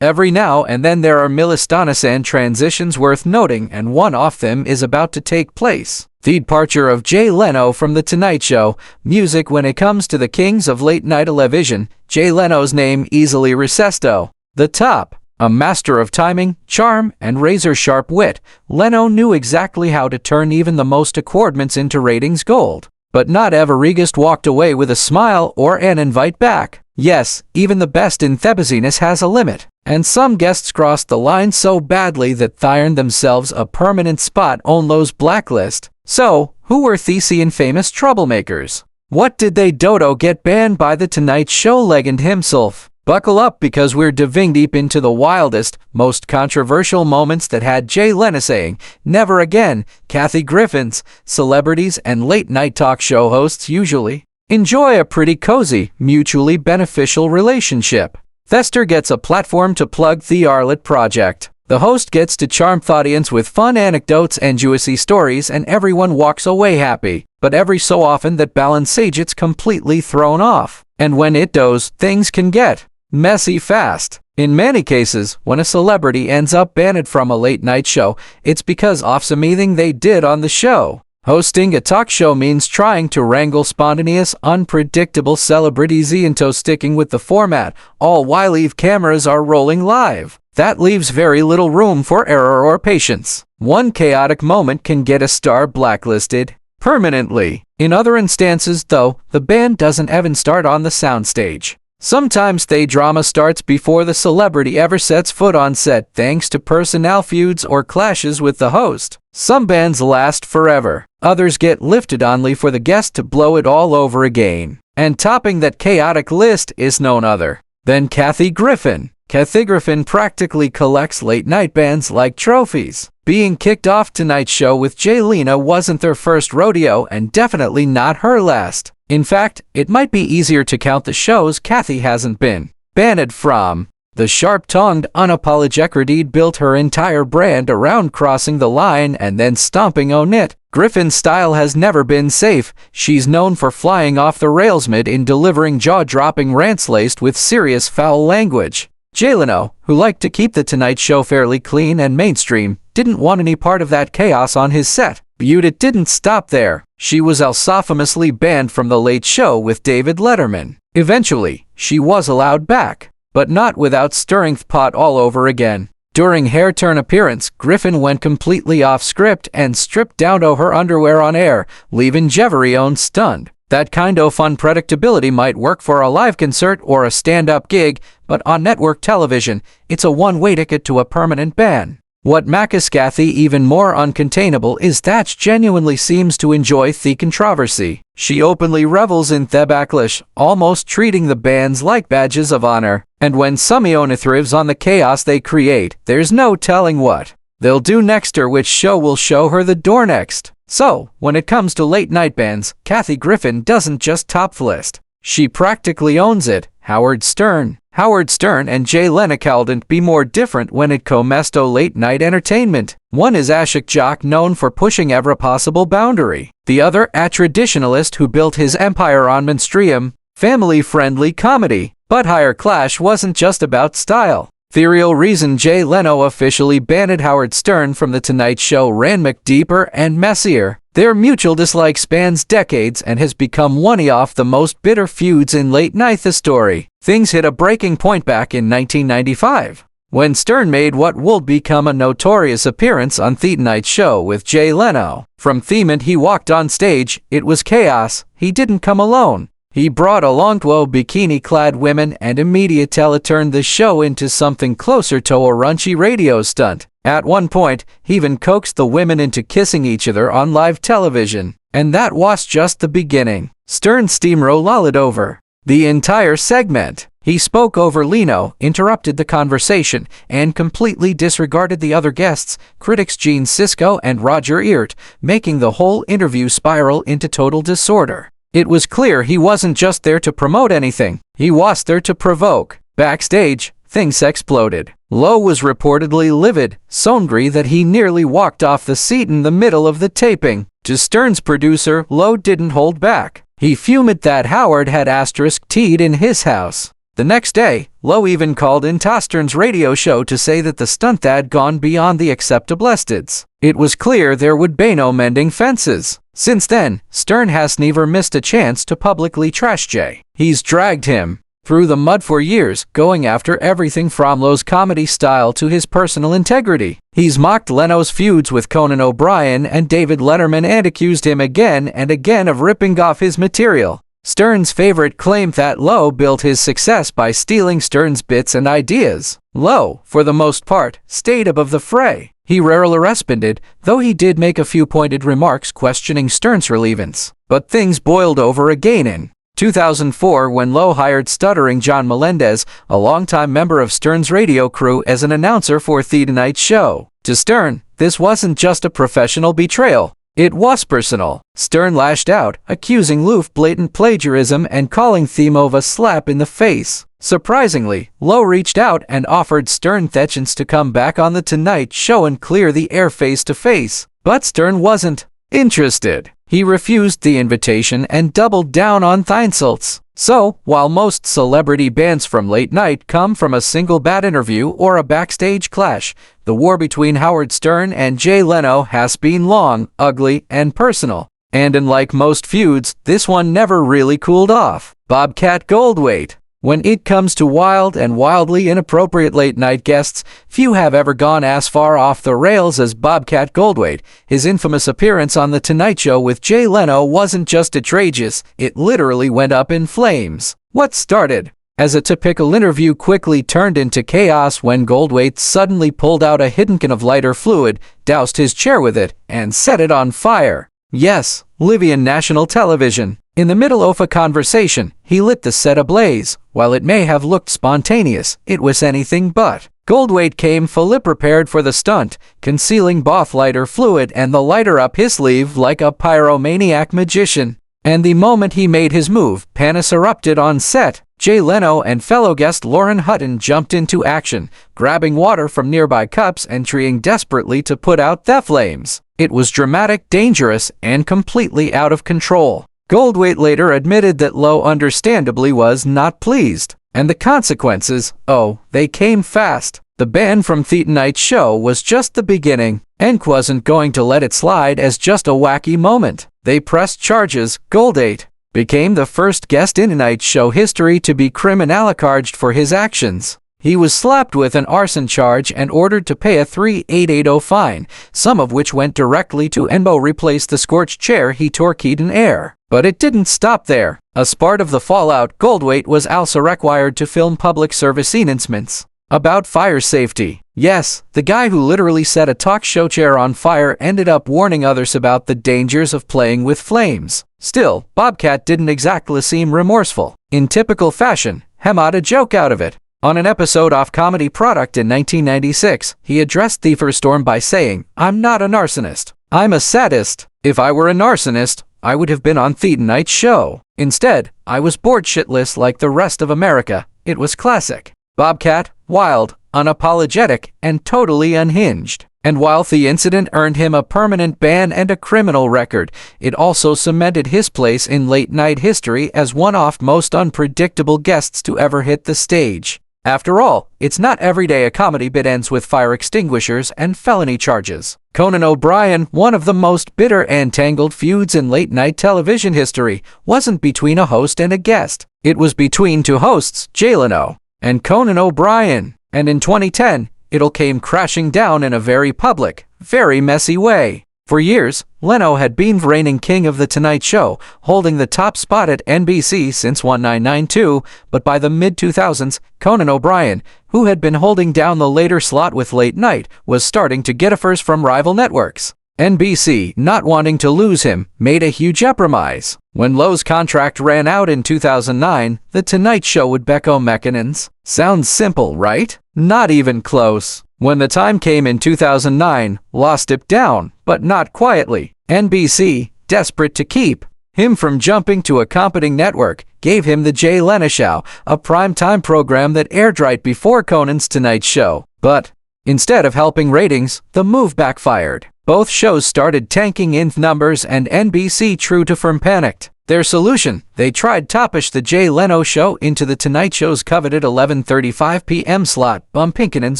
Every now and then there are Milestonisan transitions worth noting, and one of them is about to take place. The departure of Jay Leno from The Tonight Show. Music. When it comes to the kings of late-night television, Jay Leno's name easily recesto. The top. A master of timing, charm, and razor-sharp wit, Leno knew exactly how to turn even the most accordments into ratings gold. But not every guest walked away with a smile or an invite back. Yes, even the best in Thebaziness has a limit. And some guests crossed the line so badly that they earned themselves a permanent spot on Lo's Blacklist. So, who were Thesey and famous troublemakers? What did they do get banned by The Tonight Show legend himself? Buckle up, because we're diving deep into the wildest, most controversial moments that had Jay Leno saying, "Never again." Kathy Griffin's celebrities and late-night talk show hosts usually enjoy a pretty cozy, mutually beneficial relationship. Thester gets a platform to plug the Arlet project. The host gets to charm the audience with fun anecdotes and juicy stories, and everyone walks away happy. But every so often that balance gets completely thrown off. And when it does, things can get messy fast. In many cases, when a celebrity ends up banned from a late-night show, it's because of something they did on the show. Hosting a talk show means trying to wrangle spontaneous, unpredictable celebrities into sticking with the format, all while cameras are rolling live. That leaves very little room for error or patience. One chaotic moment can get a star blacklisted permanently. In other instances, though, the ban doesn't even start on the soundstage. Sometimes the drama starts before the celebrity ever sets foot on set, thanks to personnel feuds or clashes with the host. Some bans last forever. Others get lifted only for the guest to blow it all over again. And topping that chaotic list is none other than Kathy Griffin. Kathy Griffin practically collects late-night bans like trophies. Being kicked off Tonight Show with Jay Leno wasn't their first rodeo, and definitely not her last. In fact, it might be easier to count the shows Kathy hasn't been banned from. The sharp-tongued, unapologetic built her entire brand around crossing the line and then stomping on it. Griffin's style has never been safe. She's known for flying off the rails in delivering jaw-dropping rants laced with serious foul language. Jay Leno, who liked to keep The Tonight Show fairly clean and mainstream, didn't want any part of that chaos on his set. But it didn't stop there. She was also famously banned from The Late Show with David Letterman. Eventually, she was allowed back, but not without stirring the pot all over again. During her turn appearance, Griffin went completely off script and stripped down to her underwear on air, leaving everyone stunned. That kind of unpredictability might work for a live concert or a stand-up gig, but on network television, it's a one-way ticket to a permanent ban. What makes Kathy even more uncontainable is that she genuinely seems to enjoy the controversy. She openly revels in the backlash, almost treating the bans like badges of honor. And when someone thrives on the chaos they create, there's no telling what they'll do next or which show will show her the door next. So, when it comes to late-night bans, Kathy Griffin doesn't just top the list. She practically owns it. Howard Stern and Jay Leno couldn't be more different when it comes to late-night entertainment. One is Ashok Jock, known for pushing every possible boundary. The other, a traditionalist who built his empire on mainstream, family-friendly comedy. But her clash wasn't just about style. The real reason Jay Leno officially banned Howard Stern from The Tonight Show ran much deeper and messier. Their mutual dislike spans decades and has become one of the most bitter feuds in late-night history. Things hit a breaking point back in 1995, when Stern made what would become a notorious appearance on The Tonight Show with Jay Leno. From the moment he walked on stage, it was chaos. He didn't come alone. He brought along 12 bikini-clad women and immediately turned the show into something closer to a raunchy radio stunt. At one point, he even coaxed the women into kissing each other on live television. And that was just the beginning. Stern steamrolled over the entire segment. He spoke over Leno, interrupted the conversation, and completely disregarded the other guests, critics Gene Sisco and Roger Ebert, making the whole interview spiral into total disorder. It was clear he wasn't just there to promote anything. He was there to provoke. Backstage, things exploded. Lo was reportedly livid, so angry that he nearly walked off the seat in the middle of the taping. To Stern's producer, Lo didn't hold back. He fumed that Howard had *T'd in his house. The next day, Lowe even called in Stern's radio show to say that the stunt had gone beyond the acceptablest. It was clear there would be no mending fences. Since then, Stern has never missed a chance to publicly trash Jay. He's dragged him through the mud for years, going after everything from Lowe's comedy style to his personal integrity. He's mocked Leno's feuds with Conan O'Brien and David Letterman and accused him again and again of ripping off his material. Stern's favorite claimed that Lowe built his success by stealing Stern's bits and ideas. Lowe, for the most part, stayed above the fray. He rarely responded, though he did make a few pointed remarks questioning Stern's relevance. But things boiled over again in 2004 when Lowe hired stuttering John Melendez, a longtime member of Stern's radio crew, as an announcer for The Tonight Show. To Stern, this wasn't just a professional betrayal. It was personal. Stern lashed out, accusing Lowe of blatant plagiarism and calling Themo a slap in the face. Surprisingly, Lowe reached out and offered Stern the chance to come back on The Tonight Show and clear the air face-to-face. But Stern wasn't interested. He refused the invitation and doubled down on the insults. So, while most celebrity bands from late night come from a single bad interview or a backstage clash, the war between Howard Stern and Jay Leno has been long, ugly, and personal. And unlike most feuds, this one never really cooled off. Bobcat Goldthwait. When it comes to wild and wildly inappropriate late-night guests, few have ever gone as far off the rails as Bobcat Goldthwait. His infamous appearance on The Tonight Show with Jay Leno wasn't just outrageous, it literally went up in flames. What started as a typical interview quickly turned into chaos when Goldthwait suddenly pulled out a hidden can of lighter fluid, doused his chair with it, and set it on fire. Yes, Libyan national television. In the middle of a conversation, he lit the set ablaze. While it may have looked spontaneous, it was anything but. Goldthwait came fully prepared for the stunt, concealing both lighter fluid and the lighter up his sleeve like a pyromaniac magician. And the moment he made his move, panic erupted on set. Jay Leno and fellow guest Lauren Hutton jumped into action, grabbing water from nearby cups and trying desperately to put out the flames. It was dramatic, dangerous, and completely out of control. Goldthwait later admitted that Lowe understandably was not pleased. And the consequences, oh, they came fast. The ban from The Tonight Show was just the beginning. Enk wasn't going to let it slide as just a wacky moment. They pressed charges. Goldthwait became the first guest in Tonight Show history to be criminally charged for his actions. He was slapped with an arson charge and ordered to pay a $3,880 fine, some of which went directly to Enbo replace the scorched chair he torqued in air. But it didn't stop there. As part of the fallout, Goldthwait was also required to film public service announcements about fire safety. Yes, the guy who literally set a talk show chair on fire ended up warning others about the dangers of playing with flames. Still, Bobcat didn't exactly seem remorseful. In typical fashion, he made a joke out of it. On an episode of Comedy Product in 1996, he addressed the storm by saying, "I'm not a narcissist. I'm a sadist. If I were a narcissist, I would have been on The Tonight Show. Instead, I was bored shitless like the rest of America." It was classic. Bobcat, wild, unapologetic, and totally unhinged. And while the incident earned him a permanent ban and a criminal record, it also cemented his place in late-night history as one of most unpredictable guests to ever hit the stage. After all, it's not every day a comedy bit ends with fire extinguishers and felony charges. Conan O'Brien, one of the most bitter and tangled feuds in late-night television history, wasn't between a host and a guest. It was between two hosts, Jay Leno and Conan O'Brien. And in 2010, it all came crashing down in a very public, very messy way. For years, Leno had been reigning king of The Tonight Show, holding the top spot at NBC since 1992, but by the mid-2000s, Conan O'Brien, who had been holding down the later slot with Late Night, was starting to get offers from rival networks. NBC, not wanting to lose him, made a huge compromise. When Lowe's contract ran out in 2009, The Tonight Show would become Mechanins. Sounds simple, right? Not even close. When the time came in 2009, Law stepped down, but not quietly. NBC, desperate to keep him from jumping to a competing network, gave him The Jay Leno Show, a primetime program that aired right before Conan's Tonight Show. But instead of helping ratings, the move backfired. Both shows started tanking in numbers and NBC, true to form, panicked. Their solution: they tried to push the Jay Leno show into The Tonight Show's coveted 11:35 p.m. slot, bumping Conan's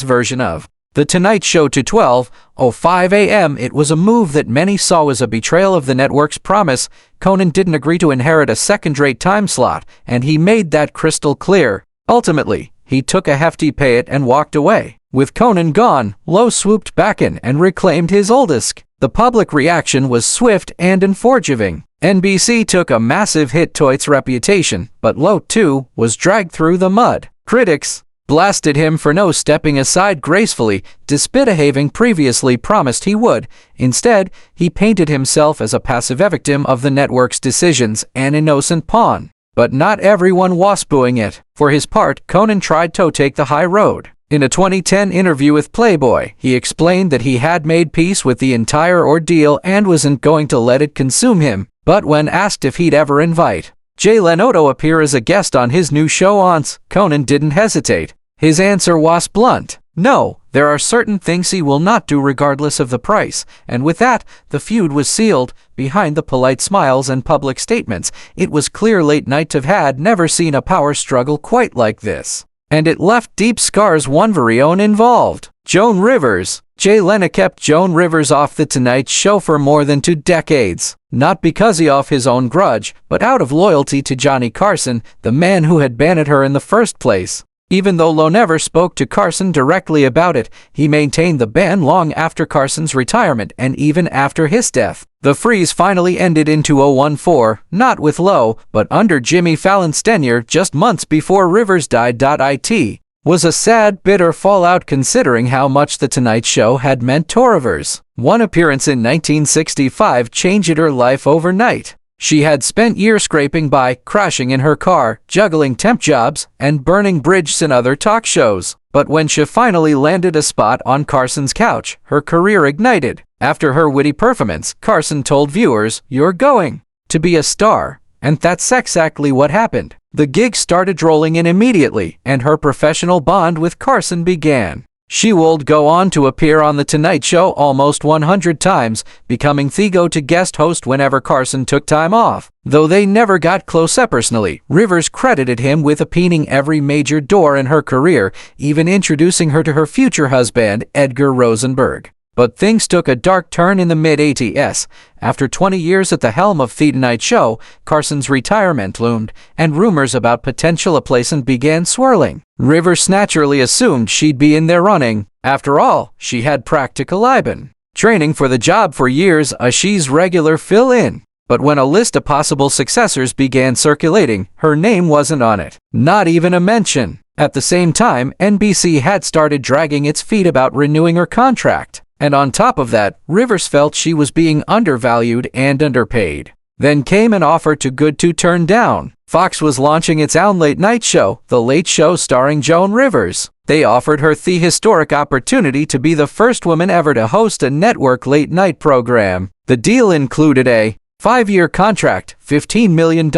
version of The Tonight Show to 12:05 a.m. It was a move that many saw as a betrayal of the network's promise. Conan didn't agree to inherit a second-rate time slot, and he made that crystal clear. Ultimately, he took a hefty payout and walked away. With Conan gone, Lowe swooped back in and reclaimed his oldest. The public reaction was swift and unforgiving. NBC took a massive hit to its reputation, but Lowe, too, was dragged through the mud. Critics blasted him for no stepping aside gracefully, despite having previously promised he would. Instead, he painted himself as a passive victim of the network's decisions, an innocent pawn. But not everyone was booing it. For his part, Conan tried to take the high road. In a 2010 interview with Playboy, he explained that he had made peace with the entire ordeal and wasn't going to let it consume him. But when asked if he'd ever invite Jay Leno to appear as a guest on his new show Once, Conan didn't hesitate. His answer was blunt. No, there are certain things he will not do regardless of the price. And with that, the feud was sealed. Behind the polite smiles and public statements, it was clear late night had never seen a power struggle quite like this. And it left deep scars, one very own involved. Joan Rivers. Jay Leno kept Joan Rivers off The Tonight Show for more than 2 decades. Not because he of his own grudge, but out of loyalty to Johnny Carson, the man who had banned her in the first place. Even though Lowe never spoke to Carson directly about it, he maintained the ban long after Carson's retirement and even after his death. The freeze finally ended in 2014, not with Lowe, but under Jimmy Fallon's tenure just months before Rivers died. It was a sad, bitter fallout considering how much The Tonight Show had meant to Rivers. One appearance in 1965 changed her life overnight. She had spent years scraping by, crashing in her car, juggling temp jobs, and burning bridges in other talk shows. But when she finally landed a spot on Carson's couch, her career ignited. After her witty performance, Carson told viewers, "You're going to be a star." And that's exactly what happened. The gig started rolling in immediately, and her professional bond with Carson began. She would go on to appear on The Tonight Show almost 100 times, becoming the go-to guest host whenever Carson took time off. Though they never got close personally, Rivers credited him with opening every major door in her career, even introducing her to her future husband, Edgar Rosenberg. But things took a dark turn in the mid-80s. After 20 years at the helm of The Tonight Show, Carson's retirement loomed, and rumors about potential replacement began swirling. Rivers naturally assumed she'd be in their running. After all, she had practically been training for the job for years as she's regular fill-in. But when a list of possible successors began circulating, her name wasn't on it. Not even a mention. At the same time, NBC had started dragging its feet about renewing her contract. And on top of that, Rivers felt she was being undervalued and underpaid. Then came an offer too good to turn down. Fox was launching its own late-night show, The Late Show starring Joan Rivers. They offered her the historic opportunity to be the first woman ever to host a network late-night program. The deal included a 5-year contract, $15 million,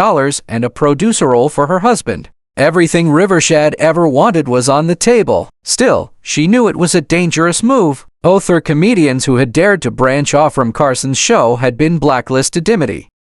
and a producer role for her husband. Everything Rivers had ever wanted was on the table. Still, she knew it was a dangerous move. Other comedians who had dared to branch off from Carson's show had been blacklisted.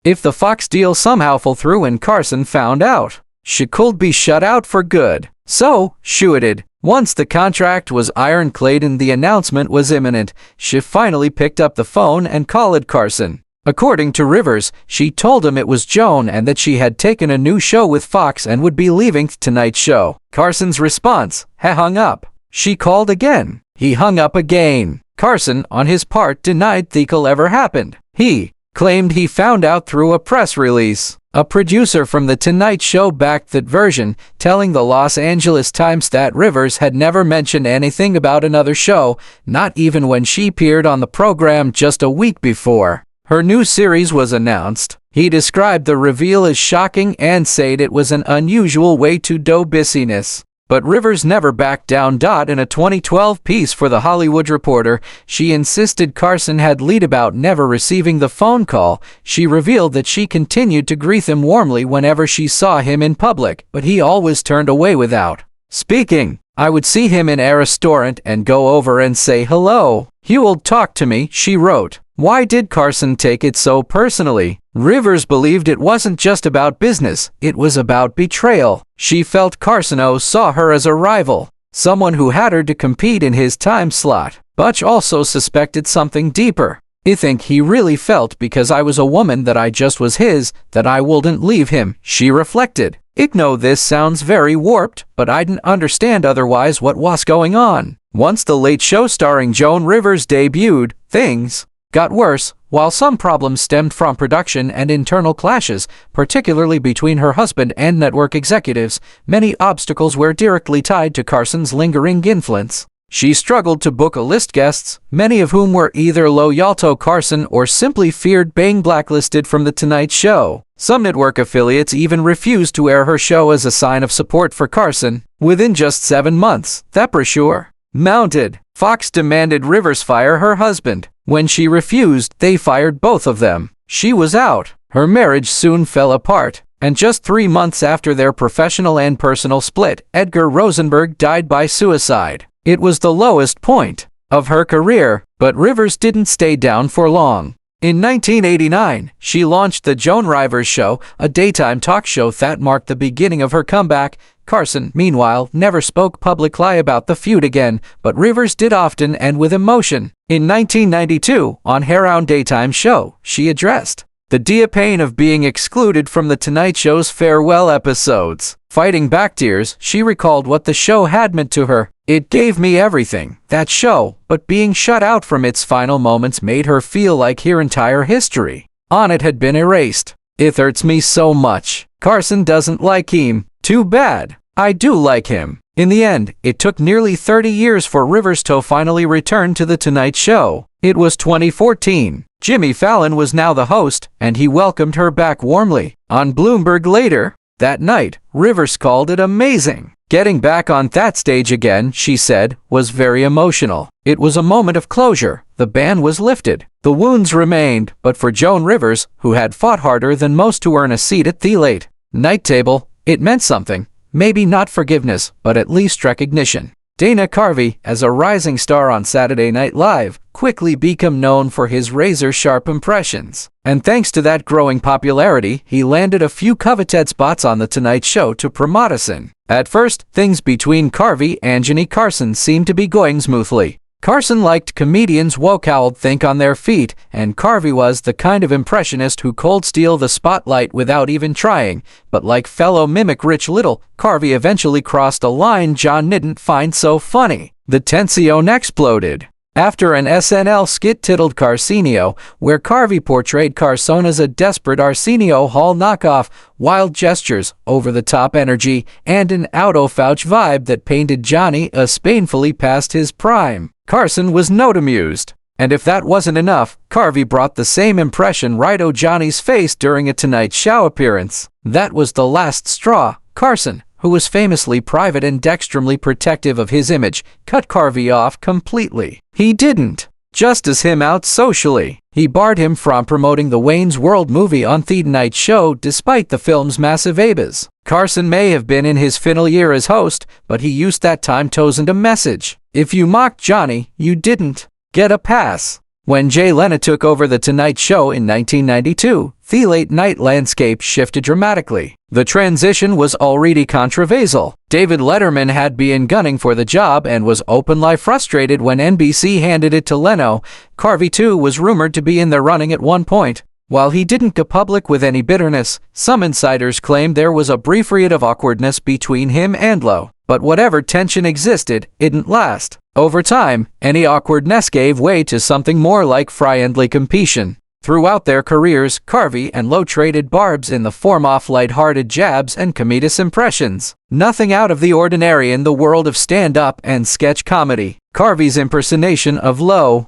If the Fox deal somehow fell through and Carson found out, she could be shut out for good. So, she did. Once the contract was ironclad and the announcement was imminent, she finally picked up the phone and called Carson. According to Rivers, she told him it was Joan and that she had taken a new show with Fox and would be leaving Tonight's Show. Carson's response: he hung up. She called again. He hung up again. Carson, on his part, denied the deal ever happened. He claimed he found out through a press release. A producer from The Tonight Show backed that version, telling the Los Angeles Times that Rivers had never mentioned anything about another show, not even when she appeared on the program just a week before her new series was announced. He described the reveal as shocking and said it was an unusual way to do business. But Rivers never backed down. In a 2012 piece for The Hollywood Reporter, she insisted Carson had lied about never receiving the phone call. She revealed that she continued to greet him warmly whenever she saw him in public, but he always turned away without speaking. I would see him in a restaurant and go over and say hello. He would talk to me, she wrote. Why did Carson take it so personally? Rivers believed it wasn't just about business, it was about betrayal. She felt Carson O saw her as a rival, someone who had her to compete in his time slot. Butch also suspected something deeper. "I think he really felt because I was a woman that I just was his, that I wouldn't leave him," she reflected. "I know this sounds very warped, but I didn't understand otherwise what was going on." Once The Late Show starring Joan Rivers debuted, things got worse. While some problems stemmed from production and internal clashes, particularly between her husband and network executives, many obstacles were directly tied to Carson's lingering influence. She struggled to book a list guests, many of whom were either loyal to Carson or simply feared being blacklisted from The Tonight Show. Some network affiliates even refused to air her show as a sign of support for Carson. Within just 7 months, that pressure mounted. Fox demanded Rivers fire her husband. When she refused, they fired both of them. She was out. Her marriage soon fell apart, and just 3 months after their professional and personal split, Edgar Rosenberg died by suicide. It was the lowest point of her career, but Rivers didn't stay down for long. In 1989, she launched The Joan Rivers Show, a daytime talk show that marked the beginning of her comeback. Carson, meanwhile, never spoke publicly about the feud again, but Rivers did often and with emotion. In 1992, on her own daytime show, she addressed the pain of being excluded from The Tonight Show's farewell episodes. Fighting back tears, she recalled what the show had meant to her. "It gave me everything, that show, but being shut out from its final moments made her feel like her entire history on it had been erased. It hurts me so much. Carson doesn't like him. Too bad. I do like him." In the end, it took nearly 30 years for Rivers to finally return to The Tonight Show. It was 2014. Jimmy Fallon was now the host, and he welcomed her back warmly. On Bloomberg later that night, Rivers called it amazing. "Getting back on that stage again," she said, "was very emotional. It was a moment of closure. The ban was lifted. The wounds remained, but for Joan Rivers, who had fought harder than most to earn a seat at the late night table, it meant something. Maybe not forgiveness, but at least recognition." Dana Carvey, as a rising star on Saturday Night Live, quickly became known for his razor-sharp impressions. And thanks to that growing popularity, he landed a few coveted spots on The Tonight Show to promote us in. At first, things between Carvey and Johnny Carson seemed to be going smoothly. Carson liked comedians who could think on their feet, and Carvey was the kind of impressionist who could steal the spotlight without even trying. But like fellow mimic Rich Little, Carvey eventually crossed a line John didn't find so funny. The tension exploded after an SNL skit titled Carsenio, where Carvey portrayed Carson as a desperate Arsenio Hall knockoff, wild gestures, over-the-top energy, and an out-of-touch vibe that painted Johnny as painfully past his prime. Carson was not amused. And if that wasn't enough, Carvey brought the same impression right o' Johnny's face during a Tonight Show appearance. That was the last straw. Carson, who was famously private and extremely protective of his image, cut Carvey off completely. He didn't just as him out socially. He barred him from promoting the Wayne's World movie on The Tonight Show despite the film's massive abas. Carson may have been in his final year as host, but he used that time to send a message. If you mocked Johnny, you didn't get a pass. When Jay Leno took over The Tonight Show in 1992, the late-night landscape shifted dramatically. The transition was already controversial. David Letterman had been gunning for the job and was openly frustrated when NBC handed it to Leno. Carvey, too, was rumored to be in the running at one point. While he didn't go public with any bitterness, some insiders claimed there was a brief period of awkwardness between him and Lowe. But whatever tension existed, it didn't last. Over time, any awkwardness gave way to something more like friendly competition. Throughout their careers, Carvey and Lowe traded barbs in the form of light-hearted jabs and comedic impressions. Nothing out of the ordinary in the world of stand-up and sketch comedy. Carvey's impersonation of Lowe,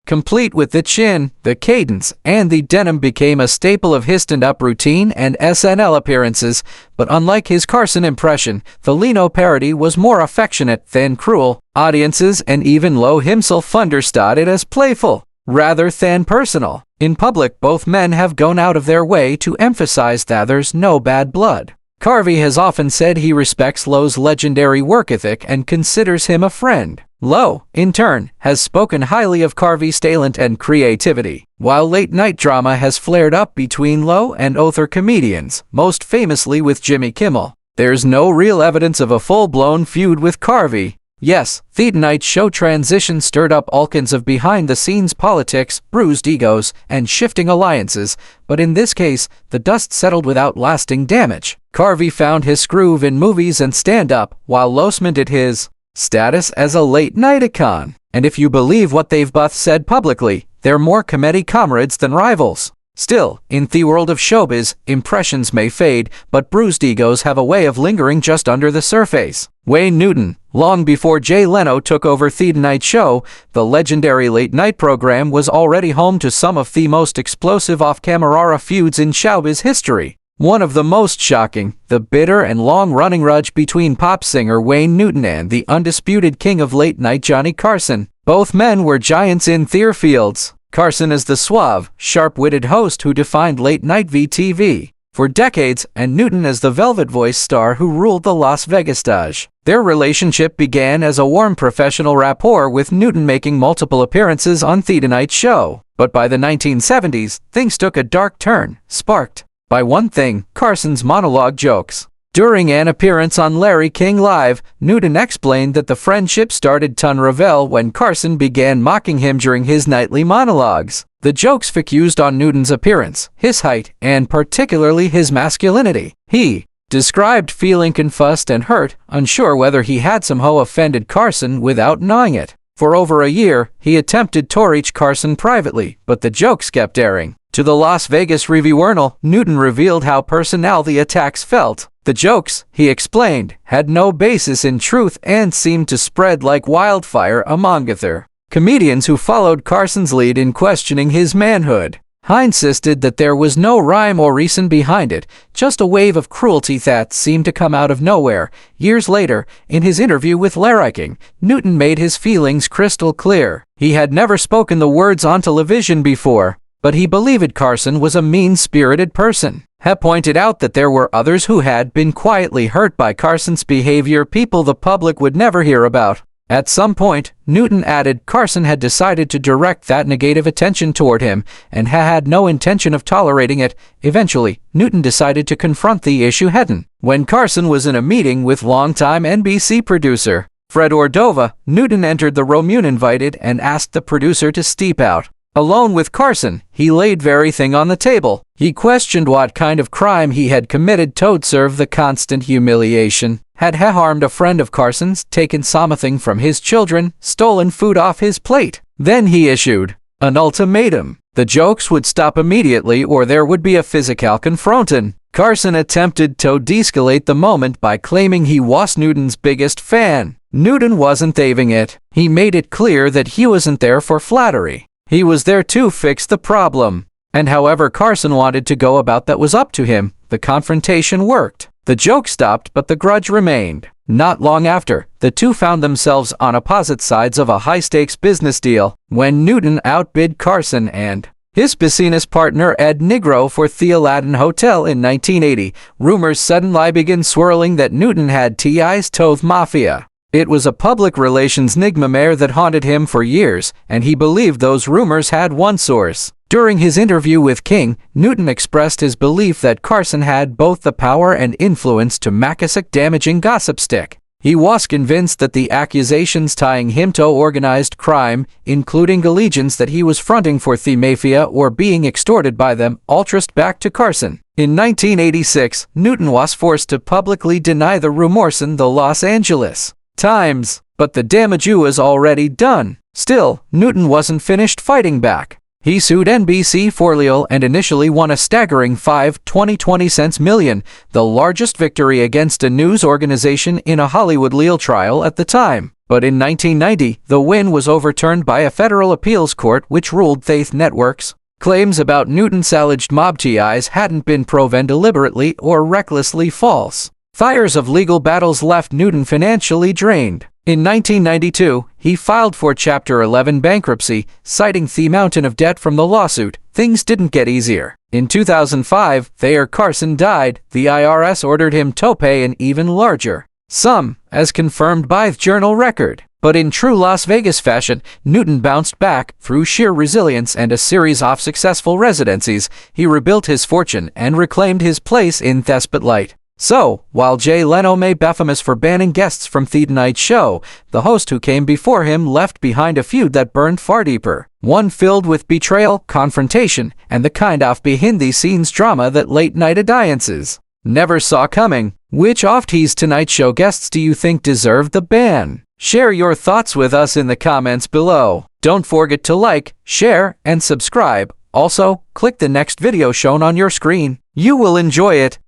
complete with the chin, the cadence, and the denim, became a staple of his stand-up routine and SNL appearances, but unlike his Carson impression, the Leno parody was more affectionate than cruel. Audiences and even Lowe himself understood it as playful, rather than personal. In public, both men have gone out of their way to emphasize that there's no bad blood. Carvey has often said he respects Lowe's legendary work ethic and considers him a friend. Lowe, in turn, has spoken highly of Carvey's talent and creativity. While late-night drama has flared up between Lowe and other comedians, most famously with Jimmy Kimmel, there's no real evidence of a full-blown feud with Carvey. Yes, the Tonight Show transition stirred up all kinds of behind-the-scenes politics, bruised egos, and shifting alliances, but in this case, the dust settled without lasting damage. Carvey found his groove in movies and stand-up, while Lowe cemented his status as a late-night icon. And if you believe what they've both said publicly, they're more comedy comrades than rivals. Still, in the world of showbiz, impressions may fade, but bruised egos have a way of lingering just under the surface. Wayne Newton, long before Jay Leno took over The Tonight Show, the legendary late-night program was already home to some of the most explosive off-camera feuds in showbiz history. One of the most shocking, the bitter and long-running rudge between pop singer Wayne Newton and the undisputed king of late-night Johnny Carson. Both men were giants in their fields. Carson is the suave, sharp-witted host who defined late-night VTV for decades, and Newton as the velvet voice star who ruled the Las Vegas stage. Their relationship began as a warm professional rapport, with Newton making multiple appearances on The Tonight Show. But by the 1970s, things took a dark turn, sparked by one thing: Carson's monologue jokes. During an appearance on Larry King Live, Newton explained that the friendship started to unravel when Carson began mocking him during his nightly monologues. The jokes focused on Newton's appearance, his height, and particularly his masculinity. He described feeling confused and hurt, unsure whether he had somehow offended Carson without knowing it. For over a year, he attempted to reach Carson privately, but the jokes kept airing. To the Las Vegas Review-Journal, Newton revealed how personal the attacks felt. The jokes, he explained, had no basis in truth and seemed to spread like wildfire among other comedians who followed Carson's lead in questioning his manhood. He insisted that there was no rhyme or reason behind it, just a wave of cruelty that seemed to come out of nowhere. Years later, in his interview with Larry King, Newton made his feelings crystal clear. He had never spoken the words on television before, but he believed Carson was a mean-spirited person. He pointed out that there were others who had been quietly hurt by Carson's behavior, people the public would never hear about. At some point, Newton added Carson had decided to direct that negative attention toward him and had no intention of tolerating it. Eventually, Newton decided to confront the issue head-on. When Carson was in a meeting with longtime NBC producer Fred Ordova, Newton entered the room uninvited and asked the producer to step out. Alone with Carson, he laid everything on the table. He questioned what kind of crime he had committed to deserve the constant humiliation. Had he harmed a friend of Carson's, taken something from his children, stolen food off his plate? Then he issued an ultimatum. The jokes would stop immediately or there would be a physical confrontation. Carson attempted to de-escalate the moment by claiming he was Newton's biggest fan. Newton wasn't having it. He made it clear that he wasn't there for flattery. He was there to fix the problem. And however Carson wanted to go about that was up to him. The confrontation worked. The joke stopped, but the grudge remained. Not long after, the two found themselves on opposite sides of a high-stakes business deal when Newton outbid Carson and his business partner Ed Nigro for the Aladdin Hotel in 1980. Rumors suddenly began swirling that Newton had ties to the mafia. It was a public relations nightmare that haunted him for years, and he believed those rumors had one source. During his interview with King, Newton expressed his belief that Carson had both the power and influence to make a damaging gossip stick. He was convinced that the accusations tying him to organized crime, including allegiance that he was fronting for the mafia or being extorted by them, all traced back to Carson. In 1986, Newton was forced to publicly deny the rumors in the Los Angeles Times, but the damage was already done. Still, Newton wasn't finished fighting back. He sued NBC for libel and initially won a staggering $5.20 million, the largest victory against a news organization in a Hollywood legal trial at the time. But in 1990, the win was overturned by a federal appeals court which ruled Faith Network's claims about Newton's alleged mob ties hadn't been proven deliberately or recklessly false. Years of legal battles left Newton financially drained. In 1992, he filed for Chapter 11 bankruptcy, citing the mountain of debt from the lawsuit. Things didn't get easier. In 2005, Thayer Carson died. The IRS ordered him to pay an even larger sum, as confirmed by the Journal record. But in true Las Vegas fashion, Newton bounced back. Through sheer resilience and a series of successful residencies, he rebuilt his fortune and reclaimed his place in the spotlight. So, while Jay Leno may be famous for banning guests from The Tonight Show, the host who came before him left behind a feud that burned far deeper. One filled with betrayal, confrontation, and the kind of behind-the-scenes drama that late-night audiences never saw coming. Which of these Tonight Show guests do you think deserved the ban? Share your thoughts with us in the comments below. Don't forget to like, share, and subscribe. Also, click the next video shown on your screen. You will enjoy it.